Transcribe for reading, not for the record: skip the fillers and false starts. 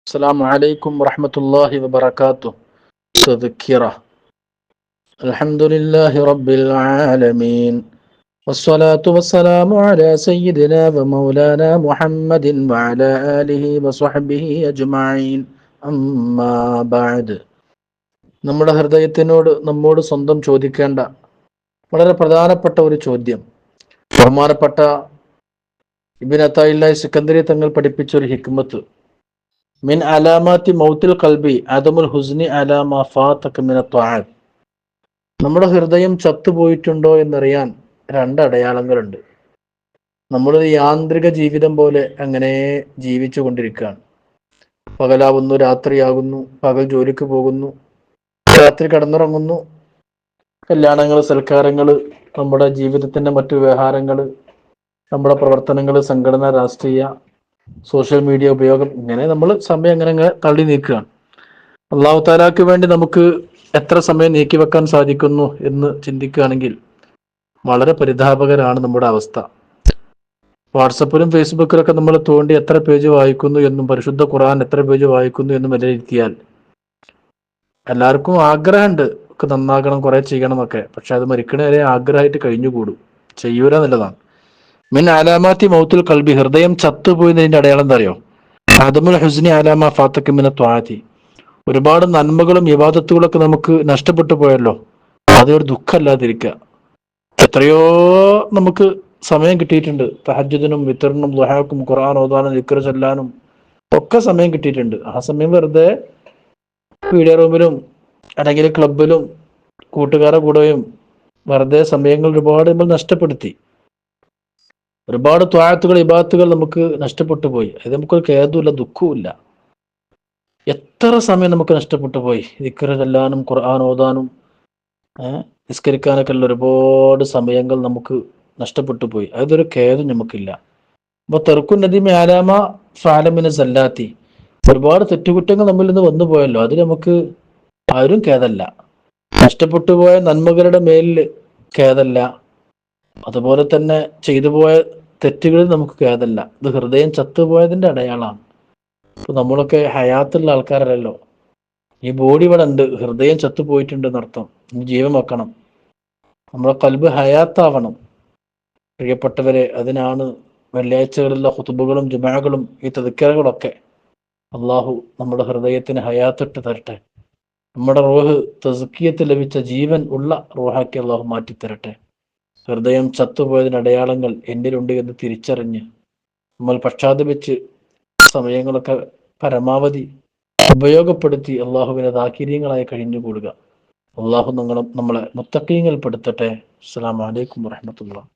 السلام عليكم ورحمة الله وبركاته. تذكرة. الحمد لله رب العالمين، والصلاة والسلام على سيدنا ومولانا محمد وعلى آله وصحبه أجمعين. أما بعد. നമ്മുടെ ഹൃദയത്തിനോട് നമ്മോട് സ്വന്തം ചോദിക്കേണ്ട വളരെ പ്രധാനപ്പെട്ട ഒരു ചോദ്യം, ബഹുമാനപ്പെട്ട ഇബ്നു അത്താഇല്ലാഹി സിക്കന്ദരി തങ്ങൾ പഠിപ്പിച്ച ഒരു ഹിക്മത്ത്, മിൻ അലാമാത്തി മൗത്തിൽ ഖൽബി അദമുൽ ഹുസ്നി അലാ മാ ഫാതക മിന ത്വആത്ത്. നമ്മുടെ ഹൃദയം ചത്തുപോയിട്ടുണ്ടോ എന്നറിയാൻ രണ്ട് അടയാളങ്ങളുണ്ട്. നമ്മളൊരു യാന്ത്രിക ജീവിതം പോലെ അങ്ങനെ ജീവിച്ചു കൊണ്ടിരിക്കുകയാണ്. പകലാവുന്നു, രാത്രിയാകുന്നു, പകൽ ജോലിക്ക് പോകുന്നു, രാത്രി കടന്നുറങ്ങുന്നു, കല്യാണങ്ങൾ, സൽക്കാരങ്ങൾ, നമ്മുടെ ജീവിതത്തിന്റെ മറ്റു വ്യവഹാരങ്ങൾ, നമ്മുടെ പ്രവർത്തനങ്ങൾ, സംഘടന, രാഷ്ട്രീയ, സോഷ്യൽ മീഡിയ ഉപയോഗം, ഇങ്ങനെ നമ്മൾ സമയം അങ്ങനെ തള്ളി നീക്കുകയാണ്. അള്ളാഹു താലാക്ക് വേണ്ടി നമുക്ക് എത്ര സമയം നീക്കി വെക്കാൻ സാധിക്കുന്നു എന്ന് ചിന്തിക്കുകയാണെങ്കിൽ വളരെ പരിതാപകരമാണ് നമ്മുടെ അവസ്ഥ. വാട്സപ്പിലും ഫേസ്ബുക്കിലൊക്കെ നമ്മൾ തോണ്ടി എത്ര പേജ് വായിക്കുന്നു എന്നും പരിശുദ്ധ ഖുർആൻ എത്ര പേജ് വായിക്കുന്നു എന്നും വിലയിരുത്തിയാൽ എല്ലാവർക്കും ആഗ്രഹമുണ്ട്, ഒക്കെ നന്നാകണം, കുറെ ചെയ്യണം എന്നൊക്കെ. പക്ഷെ അത് മരിക്കണ വരെ ആഗ്രഹമായിട്ട് കഴിഞ്ഞുകൂടും, ചെയ്യൂല എന്നുള്ളതാണ്. മിൻ അലാമാത്തി മൗത്തുൽ കൽബി, ഹൃദയം ചത്തുപോയതിന്റെ അടയാളം എന്താ അറിയോ? അദമുൽ ഹുസ്നി അലാമ ഫാതക മിന ത്വആത്തി. ഒരുപാട് നന്മകളും ഇബാദത്തുകളൊക്കെ നമുക്ക് നഷ്ടപ്പെട്ടു പോയല്ലോ, അതൊരു ദുഃഖമല്ലാതിരിക്കുക. എത്രയോ നമുക്ക് സമയം കിട്ടിയിട്ടുണ്ട്, തഹജ്ജുദിനും വിത്തറിനും ദുഹാക്കും ഖുർആൻ ഓതാനും ദിക്ർ ചൊല്ലാനും ഒക്കെ സമയം കിട്ടിയിട്ടുണ്ട്. ആ സമയം വെറുതെ വീഡിയോ റൂമിലും അല്ലെങ്കിൽ ക്ലബിലും കൂട്ടുകാരുടെ കൂടെയും വെറുതെ സമയങ്ങൾ ഒരുപാട് നമ്മൾ നഷ്ടപ്പെടുത്തി. ഒരുപാട് ത്വാഅത്തുകൾ ഇബാദത്തുകൾ നമുക്ക് നഷ്ടപ്പെട്ടു പോയി. അത് നമുക്കൊരു ഖേദവുമില്ല, ദുഃഖവുമില്ല. എത്ര സമയം നമുക്ക് നഷ്ടപ്പെട്ടു പോയി. ദിക്ർ ചൊല്ലാനും ഖുർആൻ ഓതാനും നിസ്കരിക്കാനൊക്കെ ഉള്ള ഒരുപാട് സമയങ്ങൾ നമുക്ക് നഷ്ടപ്പെട്ടു പോയി. അതൊരു ഖേദം നമുക്കില്ല. അപ്പൊ തെർക്കു നദീമി ആലാമ ഫാലമിന് സല്ലാത്തി, ഒരുപാട് തെറ്റുകുറ്റങ്ങൾ നമ്മിൽ നിന്ന് വന്നു പോയല്ലോ, അത് നമുക്ക് ആരും ഖേദല്ല. നഷ്ടപ്പെട്ടു പോയ നന്മകളുടെ മേലിൽ ഖേദല്ല, അതുപോലെ തന്നെ ചെയ്തു പോയ തെറ്റുകളിൽ നമുക്ക് ഖേദല്ല. ഇത് ഹൃദയം ചത്തുപോയതിന്റെ അടയാളമാണ്. ഇപ്പൊ നമ്മളൊക്കെ ഹയാത്തുള്ള ആൾക്കാരല്ലല്ലോ. ഈ ബോഡി ഇവിടെ ഉണ്ട്, ഹൃദയം ചത്തുപോയിട്ടുണ്ട് എന്നർത്ഥം. ജീവൻ വെക്കണം, നമ്മുടെ കൽബ് ഹയാത്താവണം. പ്രിയപ്പെട്ടവരെ, അതിനാണ് വെള്ളിയാഴ്ചകളിലുള്ള ഖുതുബകളും ജുമാകളും ഈ തദ്കിറകളൊക്കെ. അള്ളാഹു നമ്മുടെ ഹൃദയത്തിന് ഹയാത്തിട്ട് തരട്ടെ. നമ്മുടെ റൂഹ് തസ്കിയത്ത് ലഭിച്ച ജീവൻ ഉള്ള റൂഹാക്കി അള്ളാഹു മാറ്റിത്തരട്ടെ. ഹൃദയം ചത്തുപോയതിന് അടയാളങ്ങൾ എന്നിലുണ്ട് എന്ന് തിരിച്ചറിഞ്ഞ് നമ്മൾ പക്ഷാതപിച്ച് സമയങ്ങളൊക്കെ പരമാവധി ഉപയോഗപ്പെടുത്തി അള്ളാഹുവിനെ ദാക്കിര്യങ്ങളായി കഴിഞ്ഞുകൂടുക. അള്ളാഹു നമ്മളെ മുത്തഖീങ്ങളിൽ പെടുത്തട്ടെ. അസ്സലാമു അലൈക്കും വറഹ്മത്തുള്ളാഹി.